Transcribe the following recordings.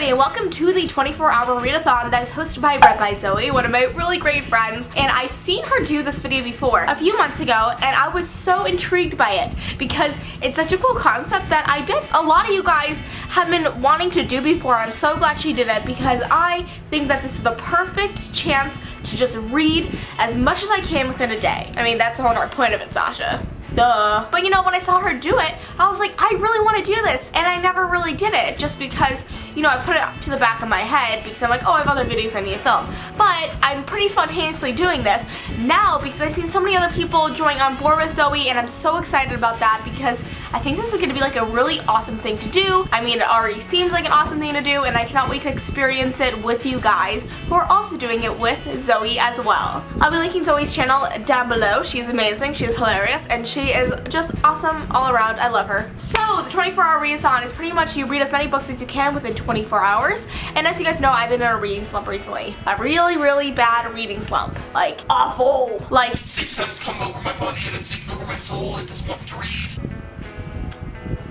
everybody, and welcome to the 24-hour readathon that is hosted by Read by Zoe, one of my really great friends. And I seen her do this video before a few months ago, and I was so intrigued by it because it's such a cool concept that I bet a lot of you guys have been wanting to do before. I'm so glad she did it because I think that this is the perfect chance to just read as much as I can within a day. I mean, that's the whole point of it, Sasha. Duh. But you know, when I saw her do it, I was like, I really want to do this, and I never really did it just because, you know, I put it to the back of my head because I'm like, oh, I have other videos I need to film. But I'm pretty spontaneously doing this now because I've seen so many other people join on board with Zoe, and I'm so excited about that because I think this is going to be like a really awesome thing to do. I mean, it already seems like an awesome thing to do, and I cannot wait to experience it with you guys who are also doing it with Zoe as well. I'll be linking Zoe's channel down below. She's amazing, she is hilarious, and she is just awesome all around. I love her. So the 24-hour readathon is pretty much you read as many books as you can within 24 hours. And as you guys know, I've been in a reading slump recently. A really, really bad reading slump. Like, awful. Like, Satan has come over my body and has taken over my soul at this moment to read.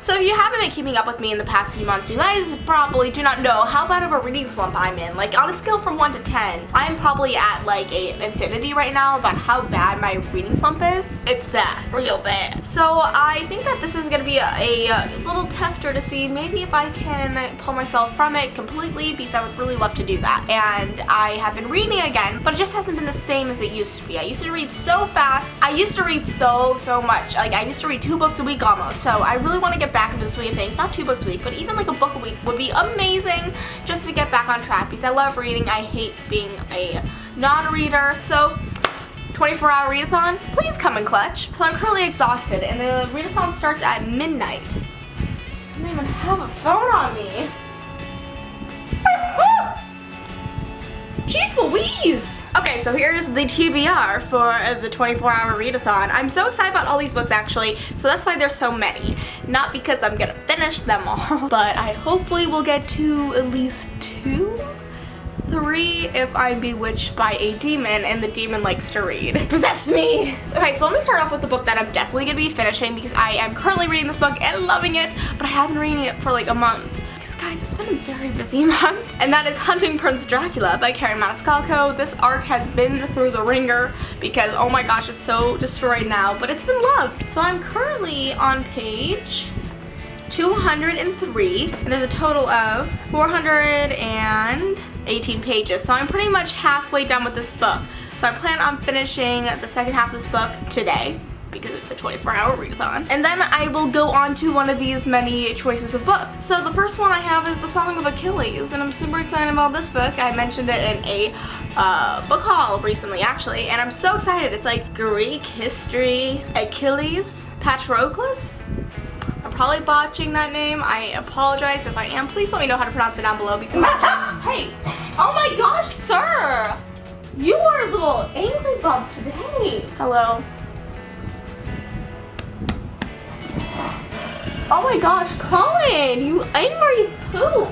so if you haven't been keeping up with me in the past few months, you guys probably do not know how bad of a reading slump I'm in. Like, on a scale from 1 to 10, I'm probably at like an infinity right now about how bad my reading slump is. It's bad, real bad. So I think that this is gonna be a little tester to see maybe if I can pull myself from it completely, because I would really love to do that. And I have been reading again, but it just hasn't been the same as it used to be. I used to read so fast. I used to read so much. Like, I used to read 2 books a week almost. So I really want to get back into the swing of things. Not 2 books a week, but even like a book a week would be amazing just to get back on track because I love reading. I hate being a non-reader. So 24-hour readathon, please come in clutch. So I'm currently exhausted, and the readathon starts at midnight. I don't even have a phone on me. Jeez Louise! Okay, so here's the TBR for the 24-hour readathon. I'm so excited about all these books, actually, so that's why there's so many. Not because I'm gonna finish them all, but I hopefully will get to at least 2, 3 if I'm bewitched by a demon and the demon likes to read. Possess me! Okay, so let me start off with the book that I'm definitely gonna be finishing because I am currently reading this book and loving it, but I haven't been reading it for like a month. Because guys, it's been a very busy month. And that is Hunting Prince Dracula by Carrie Maniscalco. This arc has been through the ringer because, oh my gosh, it's so destroyed now, but it's been loved. So I'm currently on page 203, and there's a total of 418 pages. So I'm pretty much halfway done with this book. So I plan on finishing the second half of this book today, because it's a 24-hour readathon. And then I will go on to one of these many choices of books. So the first one I have is The Song of Achilles, and I'm super excited about this book. I mentioned it in a book haul recently, actually, and I'm so excited. It's like Greek history, Achilles, Patroclus. I'm probably botching that name. I apologize if I am. Please let me know how to pronounce it down below because I'm Hey! Oh my gosh, sir! You are a little angry bump today. Hello. Oh my gosh, Colin, you angry poop.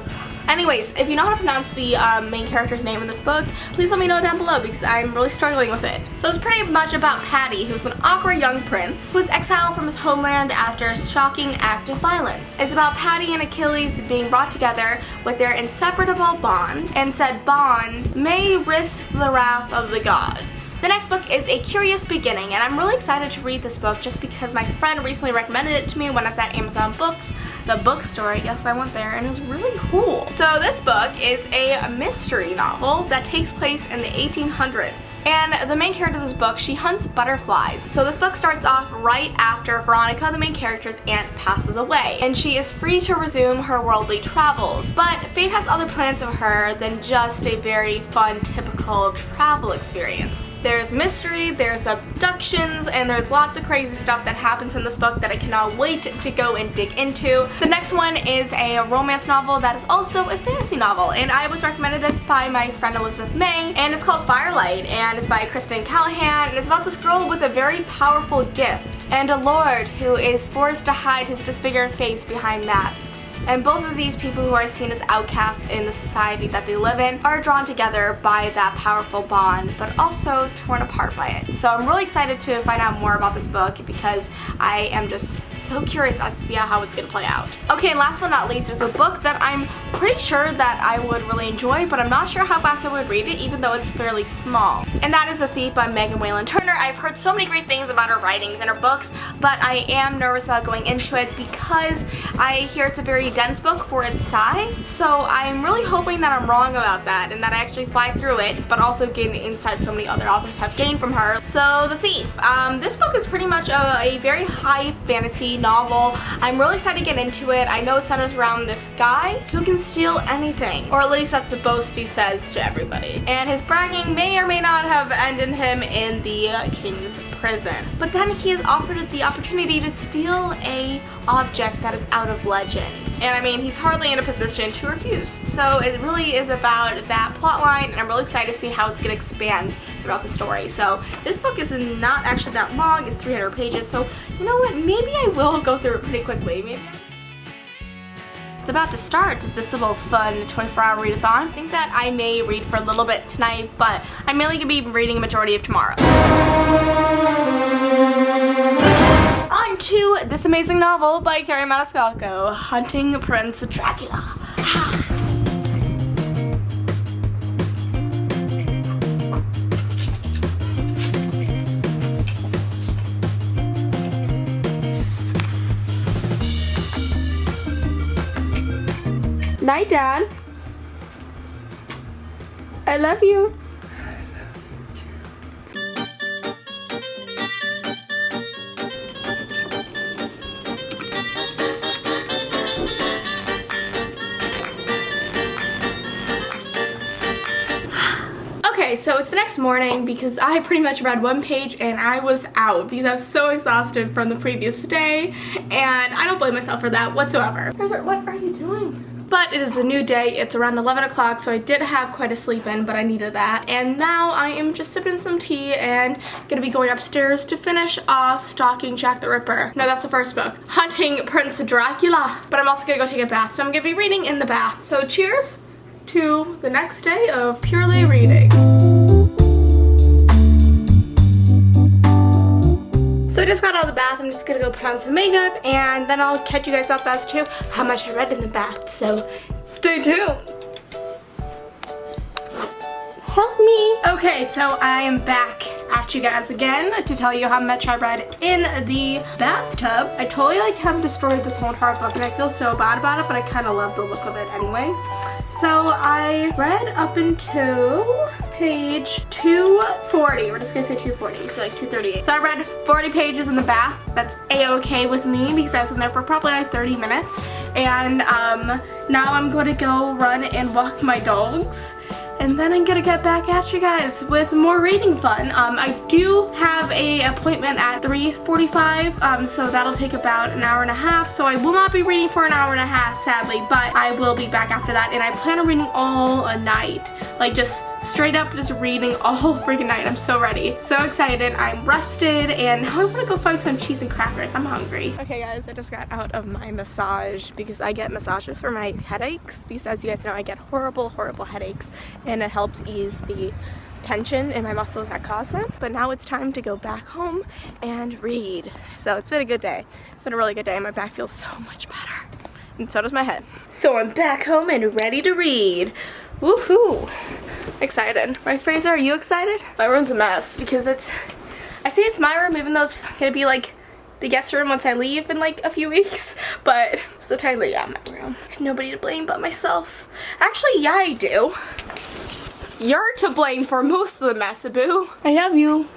Anyways, if you know how to pronounce the main character's name in this book, please let me know down below because I'm really struggling with it. So it's pretty much about Paddy, who's an awkward young prince who was exiled from his homeland after a shocking act of violence. It's about Paddy and Achilles being brought together with their inseparable bond, and said bond may risk the wrath of the gods. The next book is A Curious Beginning, and I'm really excited to read this book just because my friend recently recommended it to me when I was at Amazon Books, the bookstore. Yes, I went there, and it was really cool. So this book is a mystery novel that takes place in the 1800s. And the main character of this book, she hunts butterflies. So this book starts off right after Veronica, the main character's aunt, passes away, and she is free to resume her worldly travels. But fate has other plans for her than just a very fun, typical travel experience. There's mystery, there's abductions, and there's lots of crazy stuff that happens in this book that I cannot wait to go and dig into. The next one is a romance novel that is also a fantasy novel, and I was recommended this by my friend Elizabeth May, and it's called Firelight, and it's by Kristen Callahan, and it's about this girl with a very powerful gift and a lord who is forced to hide his disfigured face behind masks. And both of these people who are seen as outcasts in the society that they live in are drawn together by that powerful bond, but also torn apart by it. So I'm really excited to find out more about this book because I am just so curious as to see how it's going to play out. out. Okay, and last but not least is a book that I'm pretty sure that I would really enjoy, but I'm not sure how fast I would read it, even though it's fairly small. And that is The Thief by Megan Whalen Turner. I've heard so many great things about her writings and her books, but I am nervous about going into it because I hear it's a very dense book for its size. So I'm really hoping that I'm wrong about that and that I actually fly through it, but also gain the insight so many other authors have gained from her. So The Thief. This book is pretty much a very high fantasy novel. I'm really excited to get into it. I know it centers around this guy who can steal anything, or at least that's the boast he says to everybody. And his bragging may or may not have ended him in the king's prison. But then he is offered the opportunity to steal a object that is out of legend. And I mean, he's hardly in a position to refuse. So it really is about that plot line, and I'm really excited to see how it's going to expand throughout the story. So this book is not actually that long. It's 300 pages. So you know what? Maybe I will go through it pretty quickly. Maybe. It's about to start this little fun 24-hour readathon. I think that I may read for a little bit tonight, but I'm mainly going to be reading a majority of tomorrow. On to this amazing novel by Carrie Maniscalco, Hunting Prince Dracula. Night, Dad. I love you. Okay, so it's the next morning because I pretty much read one page and I was out because I was so exhausted from the previous day, and I don't blame myself for that whatsoever. What are you doing? But it is a new day. It's around 11 o'clock, so I did have quite a sleep in, but I needed that. And now I am just sipping some tea and gonna be going upstairs to finish off Stalking Jack the Ripper. No, that's the first book. Hunting Prince Dracula. But I'm also gonna go take a bath, so I'm gonna be reading in the bath. So cheers to the next day of purely reading. So I just got out of the bath. I'm just gonna go put on some makeup, and then I'll catch you guys up as to how much I read in the bath. So stay tuned. Help me. Okay, so I am back at you guys again to tell you how much I read in the bathtub. I totally have destroyed this whole entire book, and I feel so bad about it, but I kind of love the look of it anyways. So I read up until page 240. We're just gonna say 240, so like 238. So I read 40 pages in the bath. That's a-okay with me because I was in there for probably like 30 minutes. And now I'm gonna go run and walk my dogs. And then I'm gonna get back at you guys with more reading fun. I do have an appointment at 3:45, so that'll take about an hour and a half. So I will not be reading for an hour and a half, sadly, but I will be back after that. And I plan on reading all night, like just straight up just reading all freaking night. I'm so ready, so excited. I'm rested, and now I want to go find some cheese and crackers. I'm hungry. Okay, guys, I just got out of my massage because I get massages for my headaches. Because as you guys know, I get horrible headaches, and it helps ease the tension in my muscles that cause them. But now it's time to go back home and read. So it's been a good day. It's been a really good day. My back feels so much better, and so does my head. So I'm back home and ready to read. Woohoo! Excited. Right, Fraser? Are you excited? My room's a mess because I say it's my room even though it's gonna be like the guest room once I leave in like a few weeks, but so technically, yeah, my room. I have nobody to blame but myself. Actually, yeah, I do. You're to blame for most of the mess, Abu. I love you.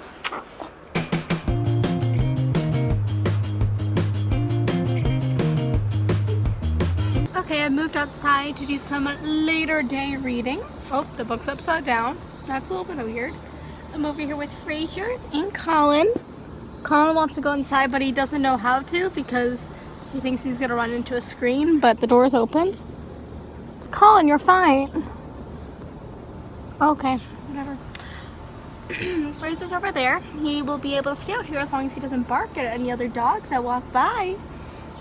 Okay, I moved outside to do some later day reading. Oh, the book's upside down. That's a little bit weird. I'm over here with Fraser and Colin. Colin wants to go inside, but he doesn't know how to because he thinks he's gonna run into a screen, but the door's open. Colin, you're fine. Okay, whatever. Fraser's over there. He will be able to stay out here as long as he doesn't bark at any other dogs that walk by.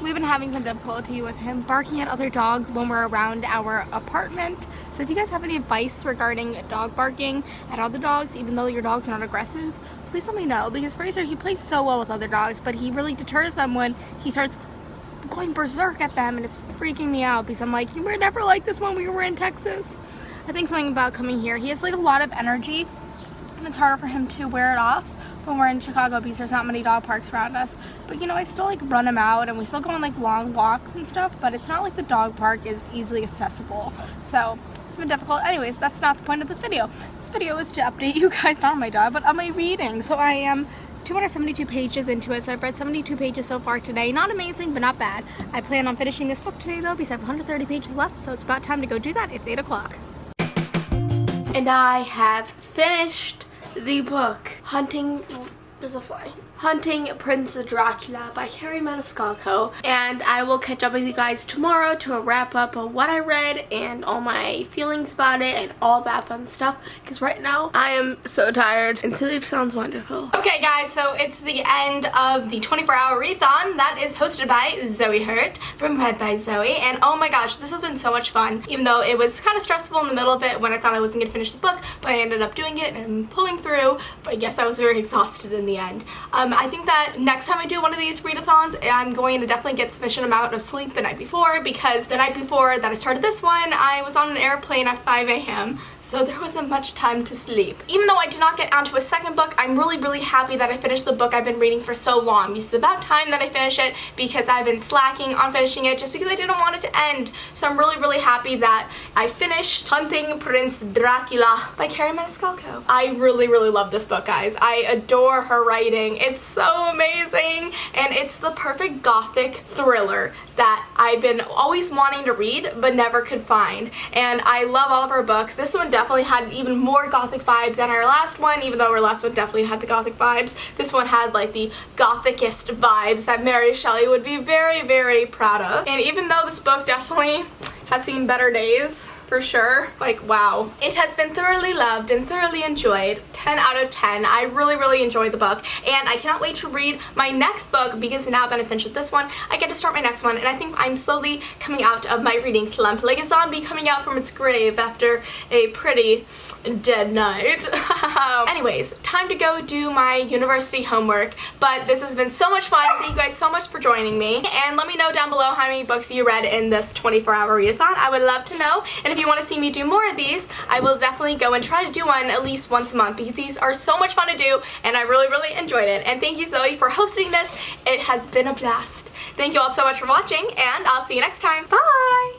We've been having some difficulty with him barking at other dogs when we're around our apartment. So if you guys have any advice regarding dog barking at other dogs, even though your dogs aren't aggressive, please let me know. Because Fraser, he plays so well with other dogs, but he really deters them when he starts going berserk at them, and it's freaking me out because I'm like, you were never like this when we were in Texas. I think something about coming here. He has like a lot of energy, and it's harder for him to wear it off when we're in Chicago because there's not many dog parks around us. But you know, I still like run him out, and we still go on like long walks and stuff, but it's not like the dog park is easily accessible. So it's been difficult. Anyways, that's not the point of this video. This video is to update you guys, not on my dog, but on my reading. So I am 272 pages into it, so I've read 72 pages so far today. Not amazing, but not bad. I plan on finishing this book today though because I have 130 pages left, so it's about time to go do that. It's 8 o'clock. And I have finished the book, There's a fly. Hunting Prince Dracula by Carrie Maniscalco, and I will catch up with you guys tomorrow to a wrap up of what I read and all my feelings about it and all that fun stuff, because right now I am so tired and sleep sounds wonderful. Okay guys, so it's the end of the 24-hour readathon that is hosted by Zoe Hurt from Read by Zoe, and oh my gosh, this has been so much fun, even though it was kind of stressful in the middle of it when I thought I wasn't going to finish the book, but I ended up doing it and pulling through, but yes, I was very exhausted in the end. I think that next time I do one of these readathons, I'm going to definitely get sufficient amount of sleep the night before, because the night before that I started this one, I was on an airplane at 5 a.m. so there wasn't much time to sleep. Even though I did not get onto a second book, I'm really happy that I finished the book I've been reading for so long, because it's about time that I finish it, because I've been slacking on finishing it just because I didn't want it to end. So I'm really happy that I finished Hunting Prince Dracula by Carrie Maniscalco. I really love this book, guys. I adore her writing. It's so amazing, and it's the perfect gothic thriller that I've been always wanting to read but never could find, and I love all of her books. This one definitely had even more gothic vibes than our last one, even though our last one definitely had the gothic vibes. This one had like the gothicest vibes that Mary Shelley would be very proud of, and even though this book definitely has seen better days, for sure. Like, wow. It has been thoroughly loved and thoroughly enjoyed. 10 out of 10. I really enjoyed the book, and I cannot wait to read my next book, because now that I finished with this one, I get to start my next one, and I think I'm slowly coming out of my reading slump, like a zombie coming out from its grave after a pretty dead night. Anyways, time to go do my university homework, but this has been so much fun. Thank you guys so much for joining me, and let me know down below how many books you read in this 24-hour readathon. I would love to know, and if you want to see me do more of these, I will definitely go and try to do one at least once a month, because these are so much fun to do, and I really enjoyed it. And thank you, Zoe, for hosting this. It has been a blast. Thank you all so much for watching, and I'll see you next time. Bye!